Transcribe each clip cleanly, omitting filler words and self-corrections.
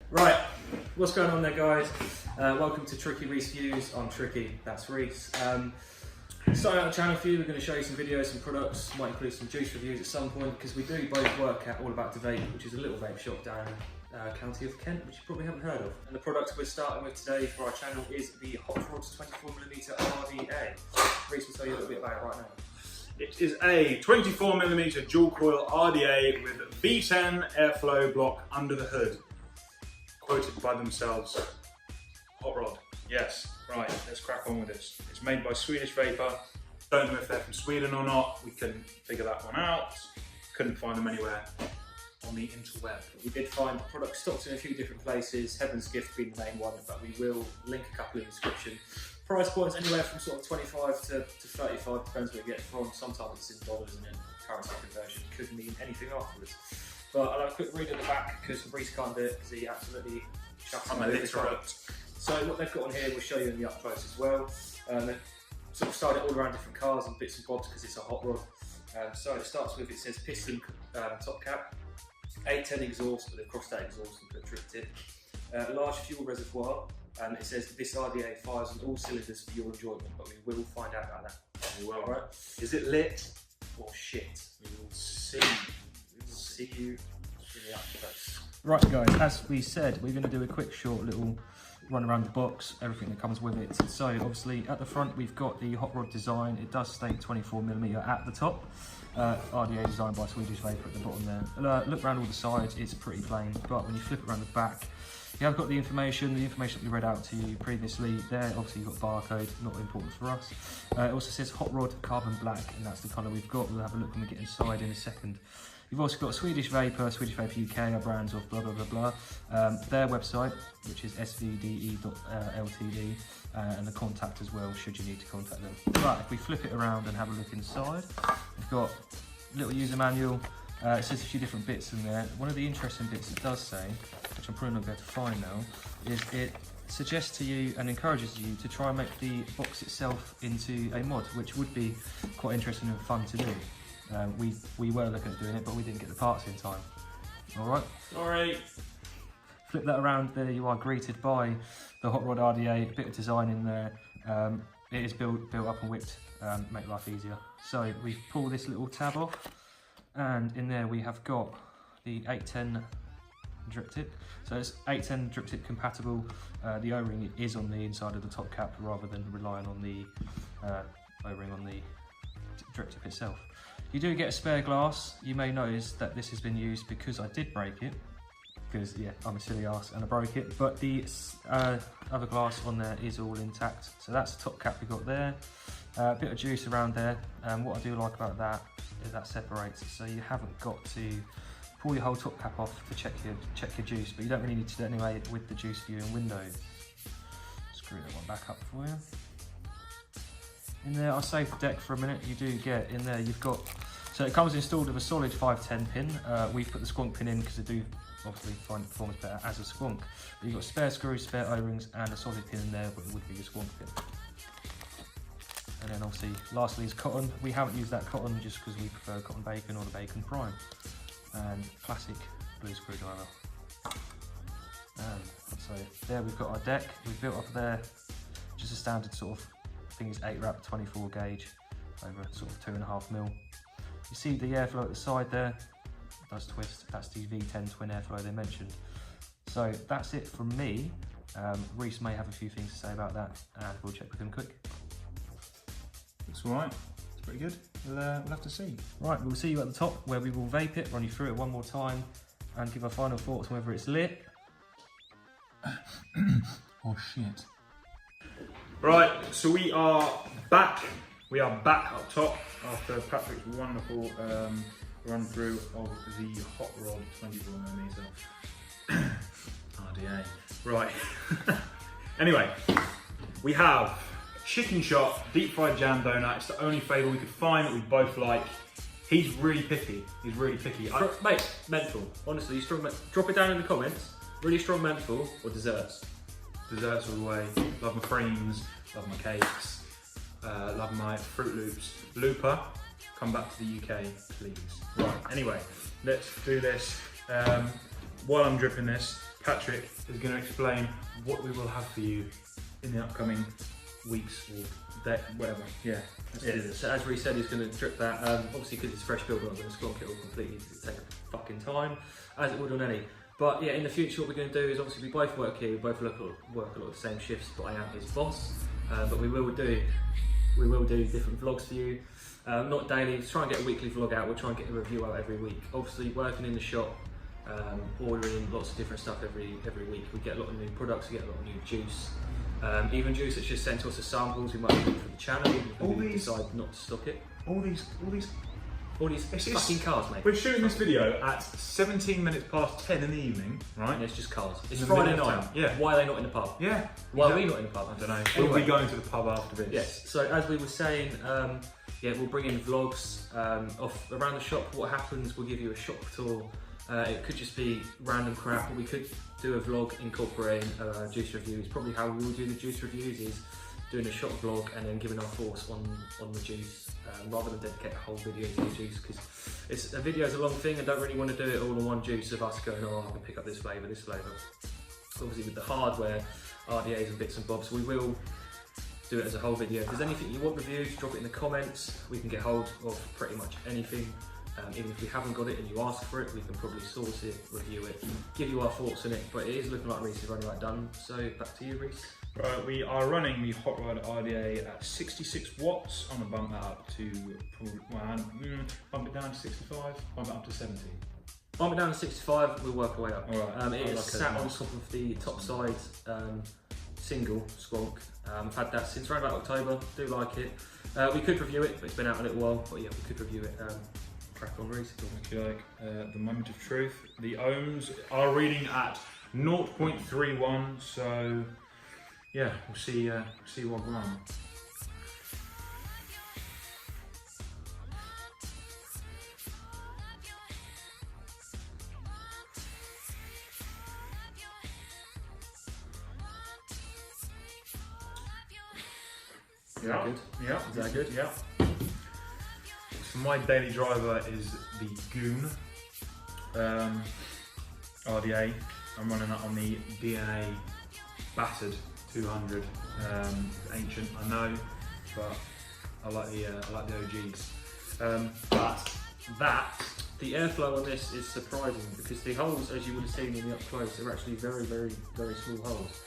Right, what's going on there, guys? Welcome to Tricky Reese Views. I'm Tricky, that's Reese. Starting out the channel for you, we're going to show you some videos, some products, might include some juice reviews at some point, because we do both work at All About to Vape, which is a little vape shop down in county of Kent, which you probably haven't heard of. And the product we're starting with today for our channel is the Hot Rod 24mm RDA. Reese will tell you a little bit about it right now. It is a 24mm dual coil RDA with V10 airflow block under the hood. Quoted by themselves. Hot rod. Yes, right, let's crack on with this. It's made by Swedish Vapour. Don't know if they're from Sweden or not. We couldn't figure that one out. Couldn't find them anywhere on the interweb. We did find the product stocked in a few different places, Heaven's Gift being the main one, but we will link a couple in the description. Price points anywhere from sort of 25 to 35, depends where you get it from. Sometimes it's in dollars and then currency conversion could mean anything afterwards. But I'll have a quick read at the back because Reese can't do it because he absolutely shuts I'm illiterate. So what they've got on here, we'll show you in the up close as well. They've sort of started all around different cars and bits and bobs because it's a hot rod. So it starts with, it says piston top cap, 810 exhaust, but they've crossed that exhaust and put drip tip. Large fuel reservoir, and it says this RDA fires on all cylinders for your enjoyment, but we will find out about that. We will. Right? Is it lit? Or shit? We will see. We will see you in the up close. Right guys, as we said, we're going to do a quick short little run around the box, everything that comes with it. So obviously at the front we've got the hot rod design. It does state 24mm at the top. RDA designed by Swedish Vapour at the bottom there. Look around all the sides, it's pretty plain, but when you flip it around the back, you have got the information that we read out to you previously. There, obviously you've got barcode, not important for us. It also says hot rod carbon black, and that's the colour we've got. We'll have a look when we get inside in a second. You've also got Swedish Vapour, Swedish Vapour UK, our brands of blah blah blah blah. Their website, which is svde.ltd, and the contact as well, should you need to contact them. But if we flip it around and have a look inside, we've got a little user manual. It says a few different bits in there. One of the interesting bits it does say, which I'm probably not going to find now, is it suggests to you and encourages you to try and make the box itself into a mod, which would be quite interesting and fun to do. We were looking at doing it, but we didn't get the parts in time. Alright? Alright. Flip that around, there you are greeted by the Hot Rod RDA, a bit of design in there. It is built up and whipped, make life easier. So we pull this little tab off, and in there we have got the 810 drip tip. So it's 810 drip tip compatible. The O-ring is on the inside of the top cap rather than relying on the O-ring on the drip tip itself. You do get a spare glass. You may notice that this has been used because I did break it, because yeah, I'm a silly ass and I broke it, but the other glass on there is all intact. So that's the top cap we got there. A bit of juice around there. What I do like about that is that separates, so you haven't got to pull your whole top cap off to check your juice, but you don't really need to do it anyway with the juice viewing window. Screw that one back up for you. In there, I'll save the deck for a minute. You do get in there, you've got, so it comes installed with a solid 510 pin. We've put the squonk pin in because I do obviously find the performance better as a squonk. But you've got spare screws, spare O-rings, and a solid pin in there, but it would be your squonk pin. And then obviously, lastly is cotton. We haven't used that cotton just because we prefer cotton bacon or the bacon prime. And classic blue screwdriver. And so there we've got our deck. We've built up there just a standard sort of, I think it's 8 wrap 24 gauge over sort of 2.5mm. You see the airflow at the side there, it does twist. That's the V10 twin airflow they mentioned. So that's it from me. Reese may have a few things to say about that, and we'll check with him quick. Looks alright. It's pretty good. We'll have to see. Right, we'll see you at the top where we will vape it, run you through it one more time, and give our final thoughts on whether it's lit. Oh shit. Right, so we are back. We are back up top after Patrick's wonderful run through of the Hot Rod 24mm RDA. Right. Anyway, we have chicken shop deep fried jam donut. It's the only flavour we could find that we both like. He's really picky. He's really picky. Mate, menthol. Honestly, strong. Drop it down in the comments. Really strong menthol or desserts. Desserts all the way. Love my creams, love my cakes, love my Fruit Loops. Looper, come back to the UK, please. Right, anyway, let's do this. While I'm dripping this, Patrick is going to explain what we will have for you in the upcoming weeks or day, whatever. Yeah. So as Reece said, he's going to drip that. Obviously, because it's fresh build, we're not going to squonk it all completely because it takes fucking time, as it would on any. But yeah, in the future, what we're going to do is obviously we both work here, we both work a lot of the same shifts, but I am his boss. But we will do different vlogs for you. Not daily, try and get a weekly vlog out, we'll try and get a review out every week. Obviously working in the shop, ordering lots of different stuff every week. We get a lot of new products, we get a lot of new juice. Even juice that's just sent to us as samples, we might do it for the channel, if we decide not to stock it. All these fucking cars, mate. We're shooting this video at 17 minutes past 10 in the evening, right? And it's just cars. It's In the Friday middle of night. town. Yeah. Why are they not in the pub? Yeah. Why are we not in the pub? I don't know. Anyway. We'll be going to the pub after this. Yes. So as we were saying, yeah, we'll bring in vlogs of around the shop. What happens? We'll give you a shop tour. It could just be random crap, but we could do a vlog incorporating juice reviews. Probably how we will do the juice reviews is doing a shop vlog and then giving our thoughts on the juice, rather than dedicate a whole video to the juice, because a video is a long thing and don't really want to do it all in one juice of us going, oh, I can pick up this flavour, this flavour. Obviously with the hardware, RDAs and bits and bobs, we will do it as a whole video. If there's anything you want reviewed, drop it in the comments. We can get hold of pretty much anything. Even if we haven't got it and you ask for it, we can probably source it, review it, give you our thoughts on it. But it is looking like Reece is running right done. So back to you, Reece. Right, we are running the Hot Rod RDA at 66 watts. I'm gonna bump that up to, bump it down to 65, bump it up to 70. Bump it down to 65, we'll work our way up. All right. It is sat on top of the top side single squonk. I've had that since around about October, do like it. We could review it, but it's been out a little while. But yeah, we could review it. Crack on, Reece. If you like, the moment of truth. The ohms are reading at 0.31, so yeah, we'll see what we're on. Yeah. Good. Yeah. Is that good? Yeah. So my daily driver is the Goon RDA. I'm running that on the DNA battered 200. Ancient, I know, but I like the OGs. But the airflow on this is surprising because the holes, as you would have seen in the up close, are actually very, very, very small holes.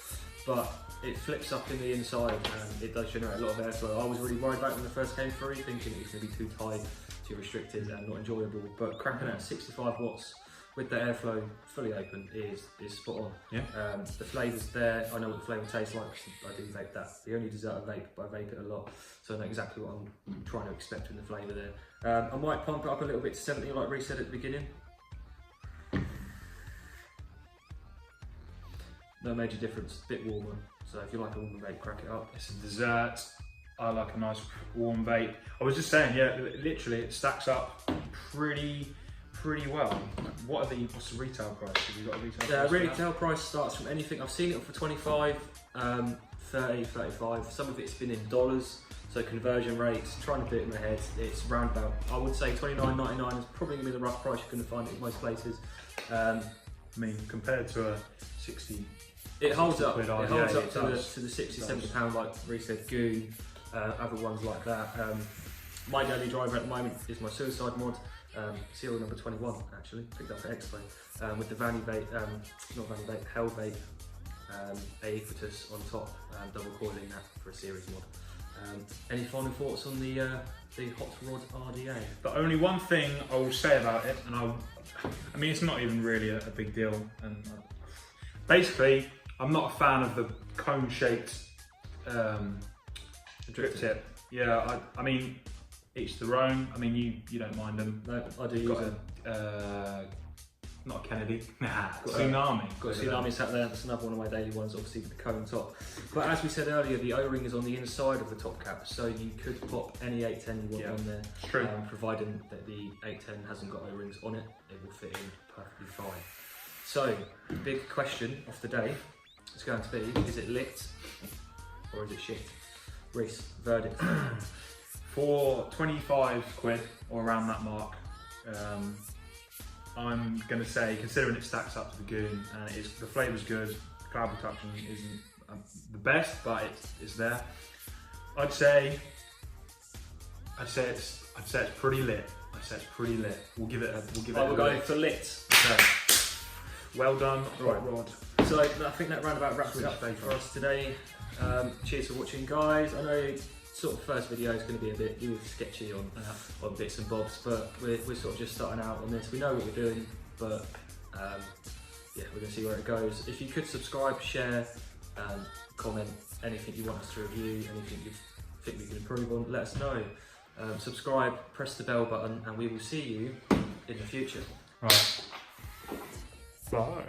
But it flips up in the inside and it does generate a lot of airflow. I was really worried about it when it first came through, thinking it was going to be too tight, too restricted and not enjoyable. But cracking out 65 watts with the airflow fully open is spot on. Yeah. The flavour's there. I know what the flavour tastes like. I do vape that. The only dessert I vape, but I vape it a lot, so I know exactly what I'm trying to expect in the flavour there. I might pump it up a little bit to 70, like Reece said at the beginning. No major difference. Bit warmer. So if you like a warm vape, crack it up. It's a dessert. I like a nice warm vape. I was just saying, yeah, literally it stacks up pretty well. What's the retail price? Have you got a retail price? Retail price starts from anything. I've seen it for 25, 30, 35. Some of it's been in dollars, so conversion rates, trying to do it in my head, it's round about, I would say $29.99 is probably going to be the rough price you're going to find it in most places. I mean, compared to a 60. It holds up. It holds up to the 60, 70 pound, like Reece said, Goon, other ones like that. My daily driver at the moment is my Suicide mod, serial number 21 actually, picked up at Expo, with the Vanny Vape, not Vanny Vape, Hell Vape, Aequitas on top, double coiling that for a series mod. Any final thoughts on the Hot Rod RDA? The only one thing I will say about it, and I mean it's not even really a big deal, and basically I'm not a fan of the cone-shaped drip tip. Yeah, I mean, each their own. I mean, you don't mind them. No, I do use them. Not a Kennedy. Nah, Tsunami. Got a Tsunami sat there. That's another one of my daily ones, obviously with the cone top. But as we said earlier, the O-ring is on the inside of the top cap, so you could pop any 810 you want on there. True. Providing that the 810 hasn't got O-rings on it, it will fit in perfectly fine. So, big question of the day is going to be: is it lit or is it shit? Reece, verdict. For 25 quid or around that mark, I'm going to say, considering it stacks up to the Goon, and the flavour's good, cloud protection isn't the best, but it's there. I'd say it's pretty lit. I'd say it's pretty lit. We'll give it We're going for lit. Okay. Well done, Hot Rod. So I think that roundabout wraps it up for us today. Cheers for watching, guys. I know sort of first video is going to be a bit sketchy on bits and bobs, but we're sort of just starting out on this. We know what we're doing, but yeah, we're going to see where it goes. If you could subscribe, share, comment, anything you want us to review, anything you think we can improve on, let us know. Subscribe, press the bell button, and we will see you in the future. Right. Bye.